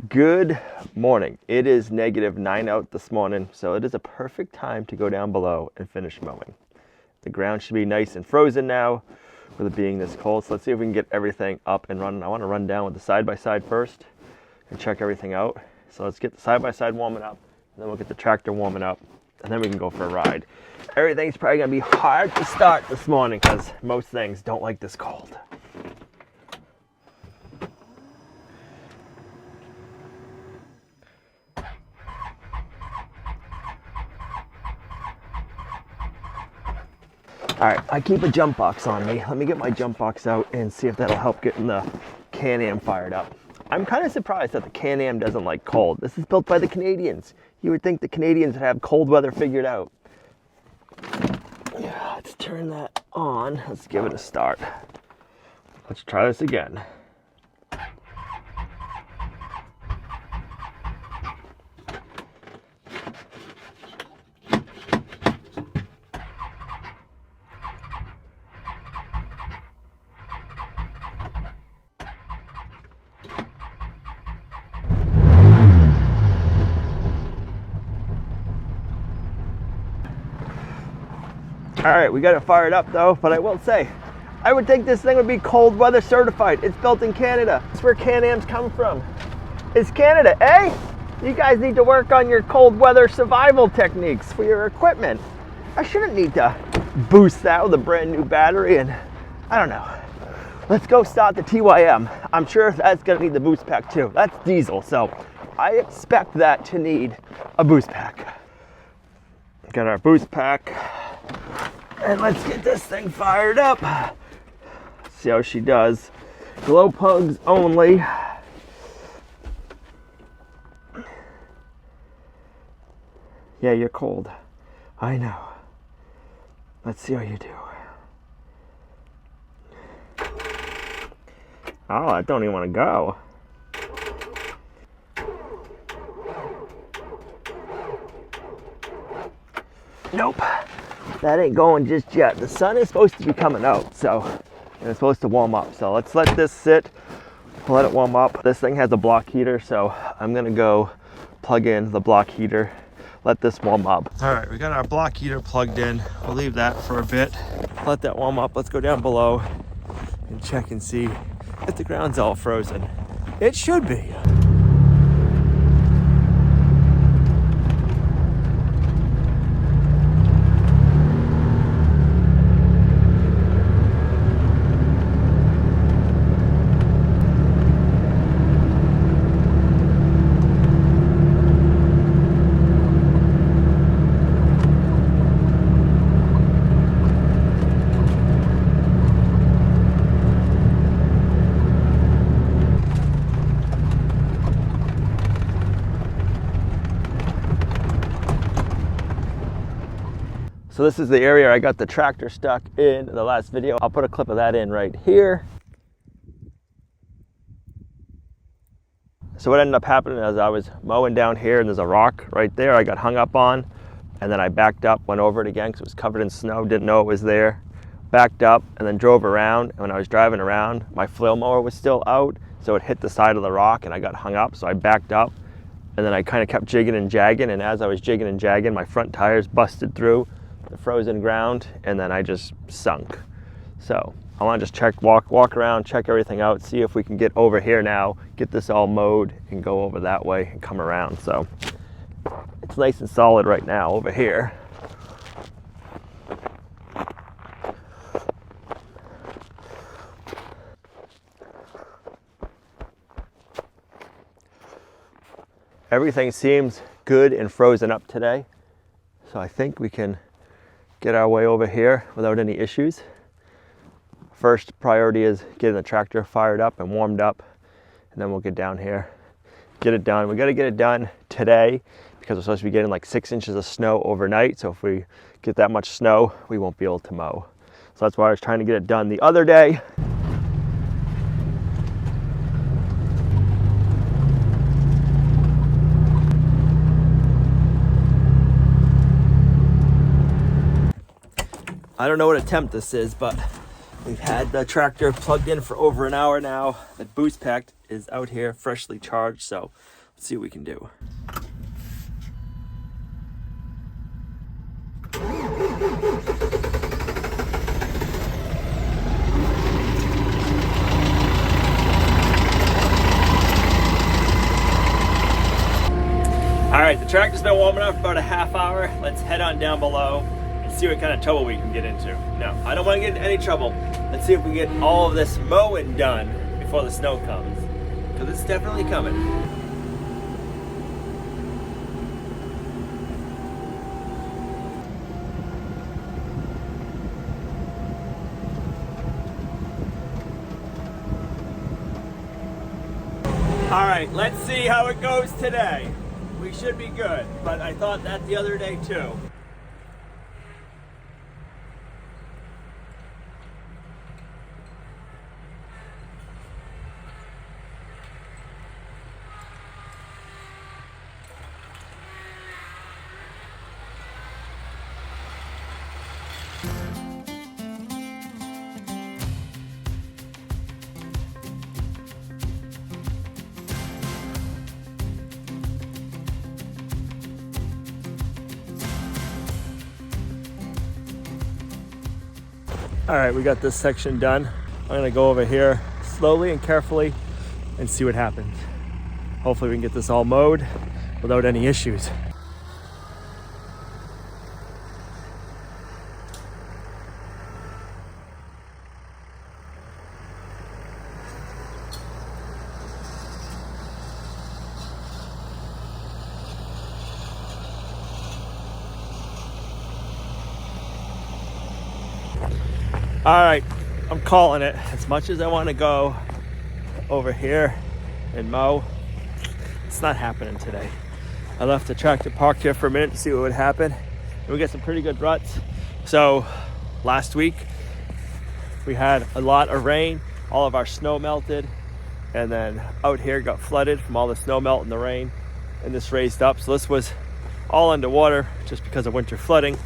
Good morning. It is -9 out this morning, so it is a perfect time to go down below and finish mowing. The ground should be nice and frozen now with it being this cold. So let's see if we can get everything up and running. I want to run down with the side-by-side first and check everything out. So let's get the side-by-side warming up, and then we'll get the tractor warming up, and then we can go for a ride. Everything's probably going to be hard to start this morning because most things don't like this cold. All right, I keep a jump box on me. Let me get my jump box out and see if that'll help getting the Can-Am fired up. I'm kind of surprised that the Can-Am doesn't like cold. This is built by the Canadians. You would think the Canadians would have cold weather figured out. Yeah, let's turn that on. Let's give it a start. Let's try this again. All right, we got it fired up though, but I will say, I would think this thing would be cold weather certified. It's built in Canada. That's where Can-Ams come from. It's Canada, eh? You guys need to work on your cold weather survival techniques for your equipment. I shouldn't need to boost that with a brand new battery and I don't know. Let's go start the TYM. I'm sure that's gonna need the boost pack too. That's diesel, so I expect that to need a boost pack. Got our boost pack. And let's get this thing fired up. See how she does. Glow plugs only. Yeah, you're cold. I know. Let's see how you do. Oh, I don't even want to go. Nope. That ain't going just yet. The sun is supposed to be coming out, so and it's supposed to warm up. So let's let this sit, let it warm up. This thing has a block heater, so I'm gonna go plug in the block heater, let this warm up. All right, we got our block heater plugged in. We'll leave that for a bit. Let that warm up. Let's go down below and check and see if the ground's all frozen. It should be. So this is the area I got the tractor stuck in the last video. I'll put a clip of that in right here. So what ended up happening is I was mowing down here and there's a rock right there I got hung up on, and then I backed up, went over it again because it was covered in snow, didn't know it was there. Backed up and then drove around, and when I was driving around, my flail mower was still out, so it hit the side of the rock and I got hung up, so I backed up. And then I kind of kept jigging and jagging, and as I was jigging and jagging, my front tires busted through the frozen ground, and then I just sunk. So I want to just walk around, check everything out, see if we can get over here now, get this all mowed and go over that way and come around. So it's nice and solid right now over here. Everything seems good and frozen up today, so I think we can get our way over here without any issues. First priority is getting the tractor fired up and warmed up, and then we'll get down here, get it done. We got to get it done today because we're supposed to be getting like 6 inches of snow overnight, so if we get that much snow, we won't be able to mow. So that's why I was trying to get it done the other day. I don't know what attempt this is, but we've had the tractor plugged in for over an hour now. The boost pack is out here freshly charged, so see what we can do. All right, the tractor's been warming up for about a half hour. Let's head on down below and see what kind of trouble we can get into. No, I don't want to get into any trouble. Let's see if we get all of this mowing done before the snow comes, because it's definitely coming. All right, let's see how it goes today. We should be good, but I thought that the other day too. All right, we got this section done. I'm gonna go over here slowly and carefully and see what happens. Hopefully we can get this all mowed without any issues. All right, I'm calling it. As much as I want to go over here and mow, it's not happening today. I left the tractor parked here for a minute to see what would happen. And we got some pretty good ruts. So last week we had a lot of rain, all of our snow melted, and then out here got flooded from all the snow melt and the rain, and this raised up. So this was all underwater just because of winter flooding.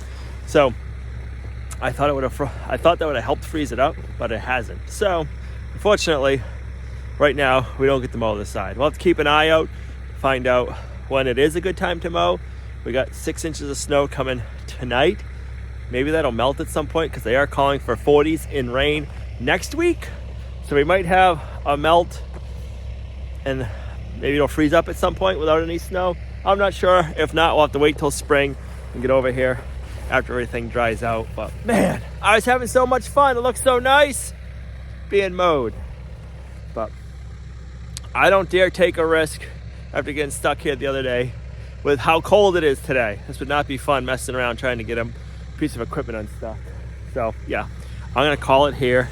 So I thought that would have helped freeze it up, but it hasn't. So unfortunately, right now we don't get to mow this side. We'll have to keep an eye out, find out when it is a good time to mow. We got 6 inches of snow coming tonight. Maybe that'll melt at some point, because they are calling for 40s in rain next week. So we might have a melt and maybe it'll freeze up at some point without any snow. I'm not sure. If not, we'll have to wait till spring and get over here after everything dries out. But man, I was having so much fun. It looks so nice being mowed. But I don't dare take a risk after getting stuck here the other day with how cold it is today. This would not be fun messing around trying to get a piece of equipment unstuck. So yeah, I'm gonna call it here.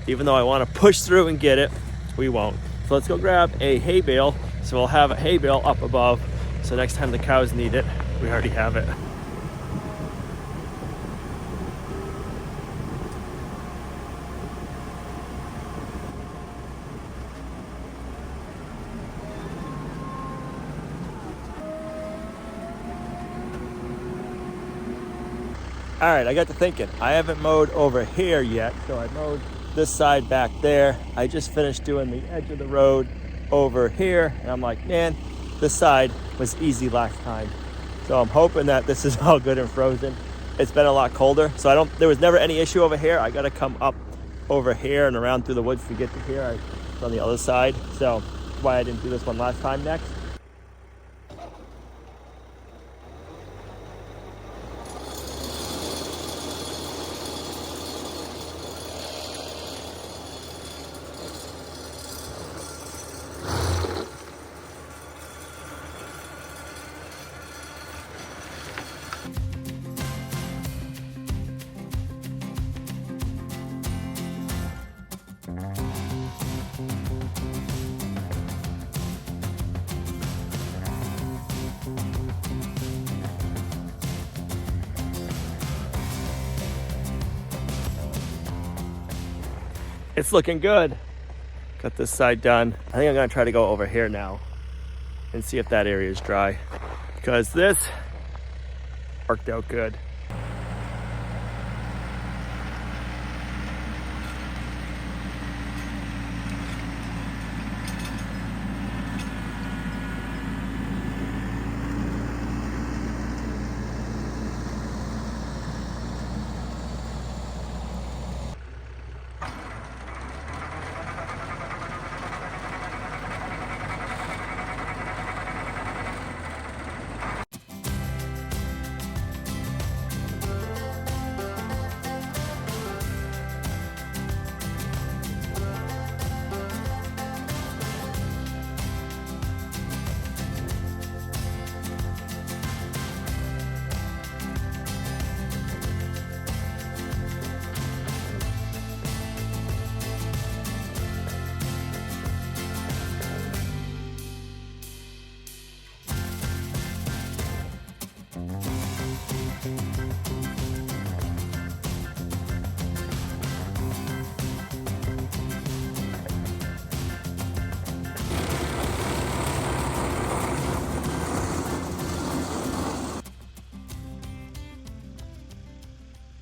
Even though I want to push through and get it, we won't. So let's go grab a hay bale. So we'll have a hay bale up above, so next time the cows need it, we already have it. All right, I got to thinking, I haven't mowed over here yet, so I mowed this side back there. I just finished doing the edge of the road over here, and I'm like, man, this side was easy last time. So I'm hoping that this is all good and frozen. It's been a lot colder, so there was never any issue over here. I gotta come up over here and around through the woods to get to here. It's on the other side, so that's why I didn't do this one last time next. It's looking good. Got this side done. I think I'm gonna try to go over here now and see if that area is dry, because this worked out good.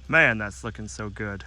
Man, that's looking so good.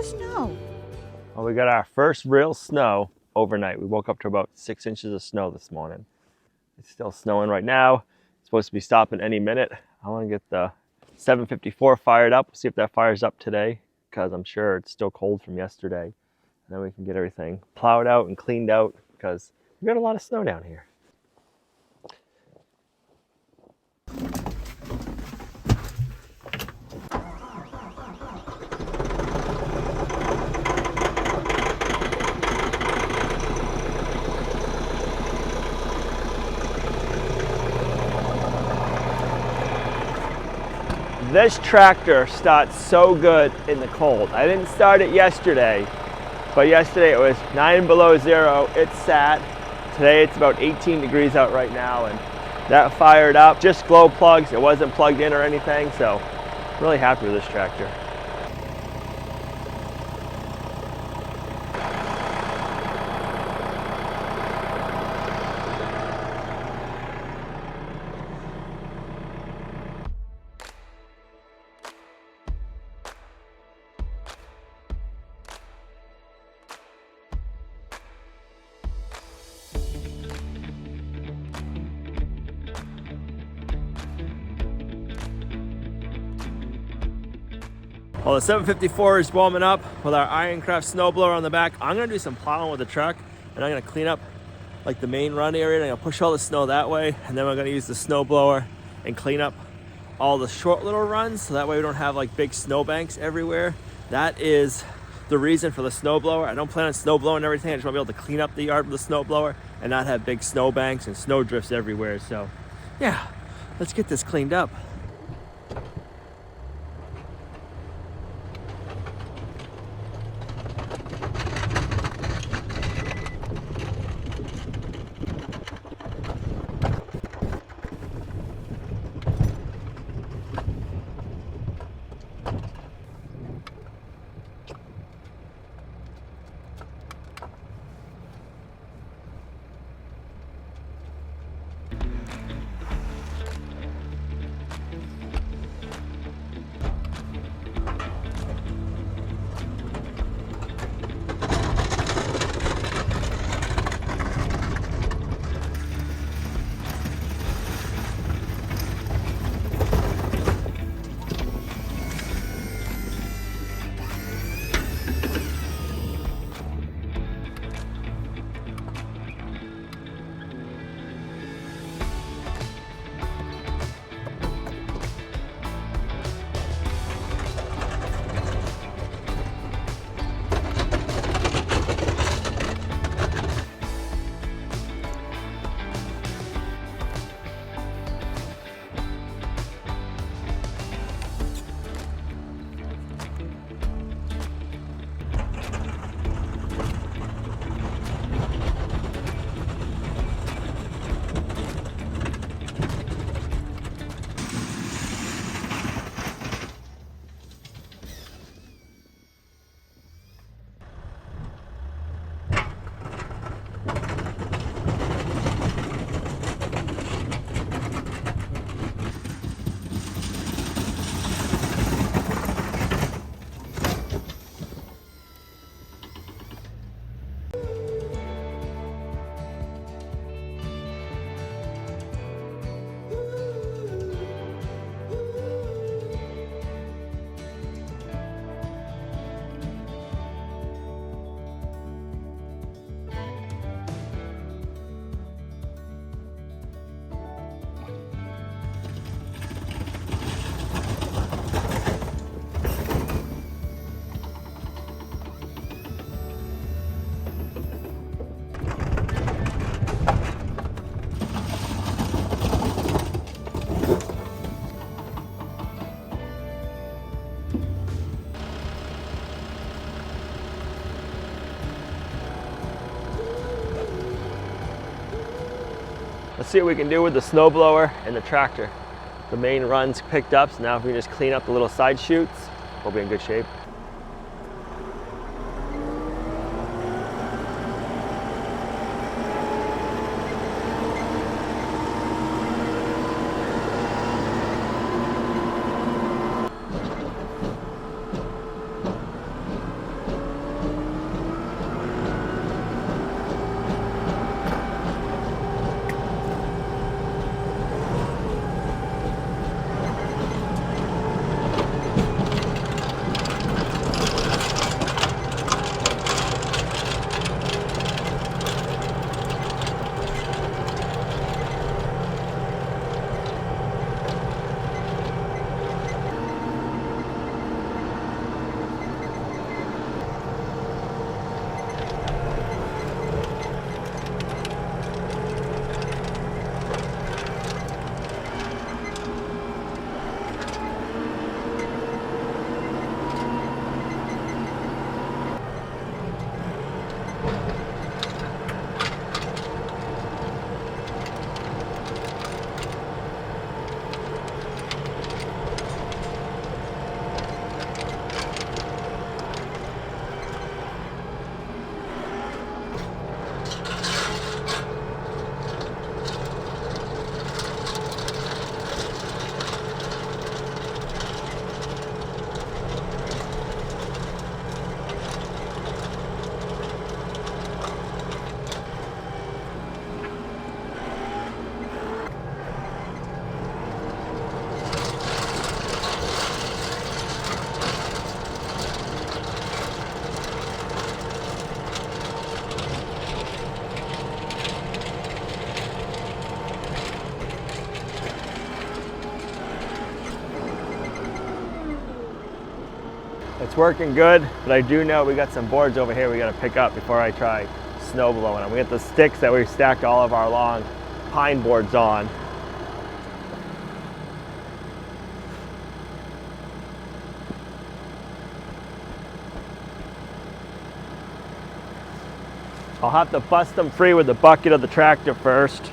Snow. Well, we got our first real snow overnight. We woke up to about 6 inches of snow this morning. It's still snowing right now. It's supposed to be stopping any minute. I want to get the 754 fired up, see if that fires up today, because I'm sure it's still cold from yesterday. And then we can get everything plowed out and cleaned out, because we got a lot of snow down here. This tractor starts so good in the cold. I didn't start it yesterday, but yesterday it was 9 below zero. It sat. Today it's about 18 degrees out right now, and that fired up. Just glow plugs. It wasn't plugged in or anything, so I'm really happy with this tractor. Well, the 754 is warming up with our Ironcraft snowblower on the back. I'm gonna do some plowing with the truck, and I'm gonna clean up like the main run area, and I'm gonna push all the snow that way, and then we're gonna use the snowblower and clean up all the short little runs, so that way we don't have like big snowbanks everywhere. That is the reason for the snowblower. I don't plan on snow blowing everything. I just want to be able to clean up the yard with the snowblower and not have big snowbanks and snow drifts everywhere. So yeah, let's get this cleaned up. Let's see what we can do with the snowblower and the tractor. The main run's picked up, so now if we just clean up the little side chutes, we'll be in good shape. It's working good, but I do know we got some boards over here we got to pick up before I try snow blowing them. We got the sticks that we stacked all of our long pine boards on. I'll have to bust them free with the bucket of the tractor first.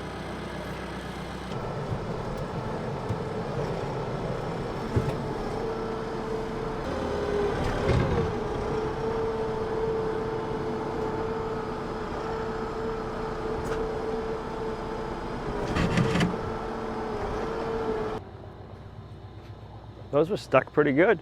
Those were stuck pretty good.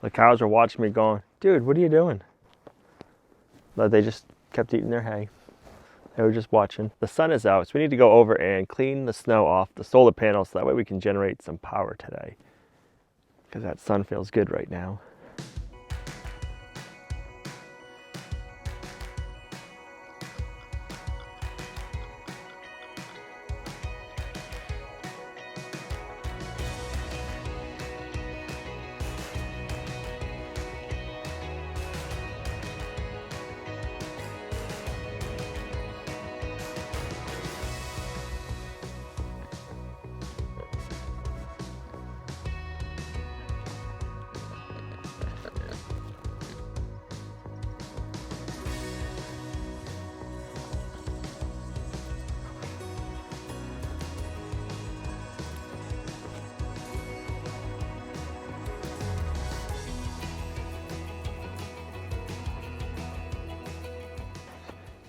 The cows are watching me going, dude, what are you doing? But they just kept eating their hay. They were just watching. The sun is out, so we need to go over and clean the snow off the solar panels so that way we can generate some power today. Because that sun feels good right now.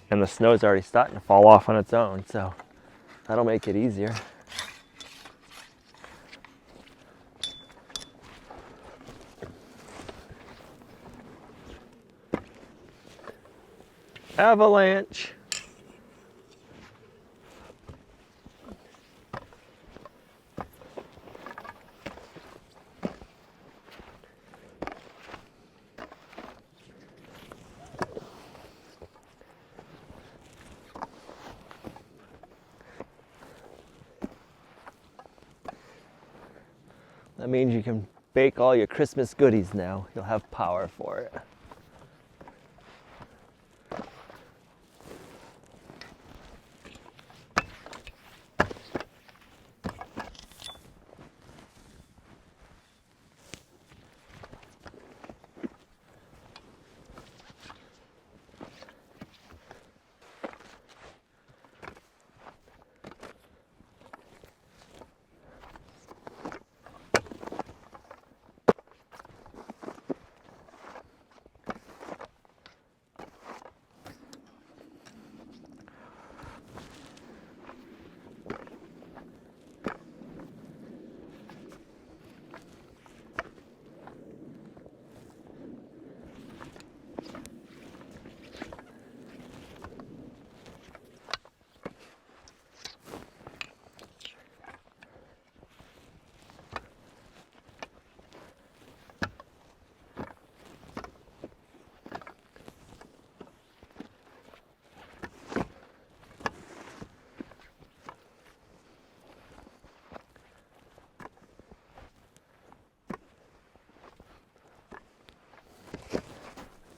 And the snow's already starting to fall off on its own, so that'll make it easier. Avalanche. That means you can bake all your Christmas goodies now. You'll have power for it.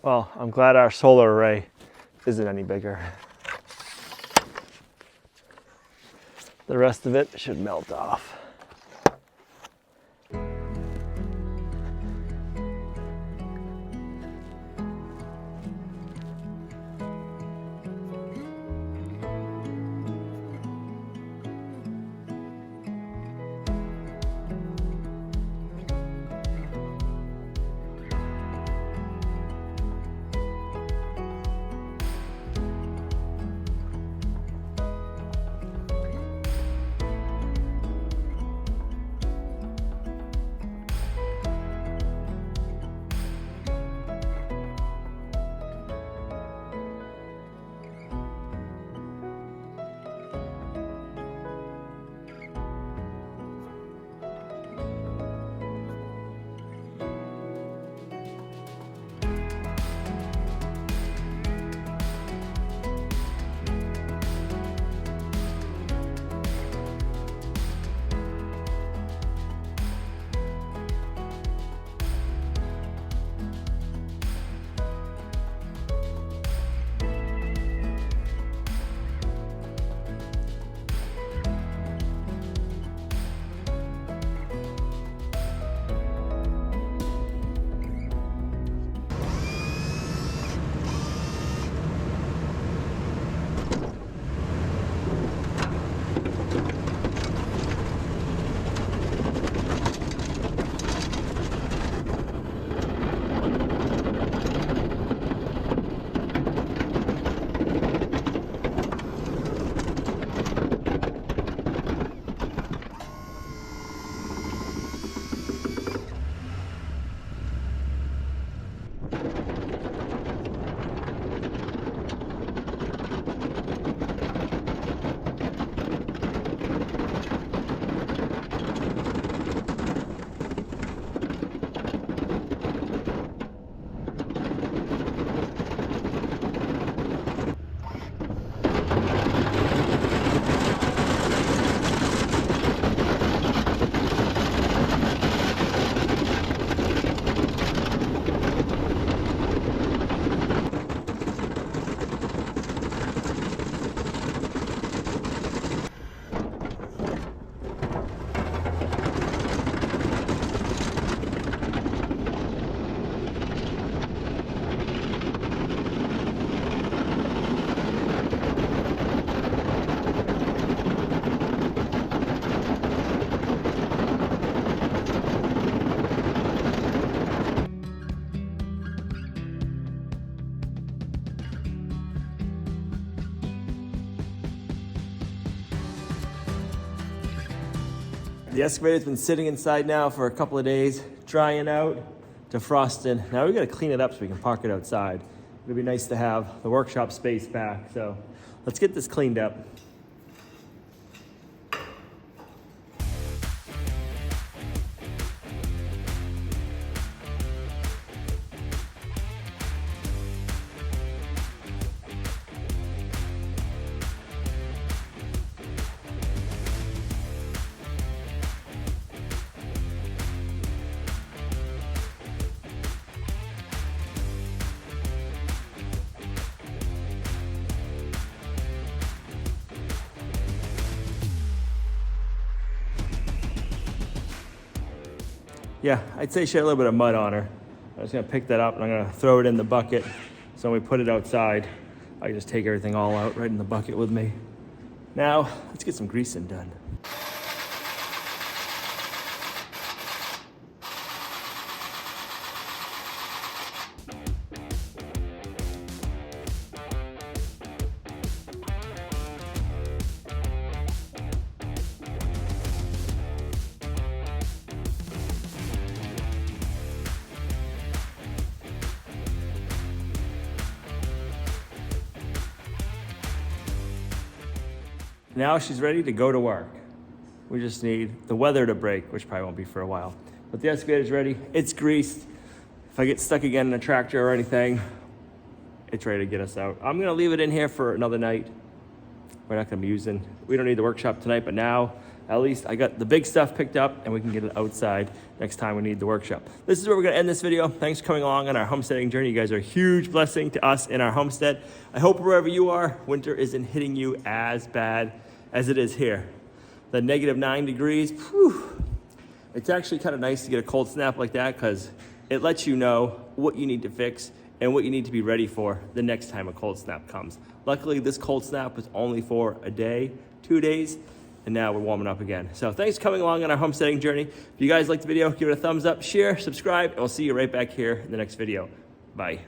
Well, I'm glad our solar array isn't any bigger. The rest of it should melt off. The excavator's been sitting inside now for a couple of days, drying out, defrosting. Now we gotta clean it up so we can park it outside. It'd be nice to have the workshop space back. So let's get this cleaned up. Yeah, I'd say she had a little bit of mud on her. I'm just gonna pick that up and I'm gonna throw it in the bucket. So when we put it outside, I can just take everything all out right in the bucket with me. Now, let's get some greasing done. Now she's ready to go to work. We just need the weather to break, which probably won't be for a while. But the excavator's ready, it's greased. If I get stuck again in a tractor or anything, it's ready to get us out. I'm gonna leave it in here for another night. We're not gonna be using, we don't need the workshop tonight, but now at least I got the big stuff picked up and we can get it outside next time we need the workshop. This is where we're gonna end this video. Thanks for coming along on our homesteading journey. You guys are a huge blessing to us in our homestead. I hope wherever you are, winter isn't hitting you as bad as it is here. The -9 degrees, whew. It's actually kind of nice to get a cold snap like that because it lets you know what you need to fix and what you need to be ready for the next time a cold snap comes. Luckily, this cold snap was only for a day, 2 days, and now we're warming up again. So thanks for coming along on our homesteading journey. If you guys liked the video, give it a thumbs up, share, subscribe, and we'll see you right back here in the next video. Bye.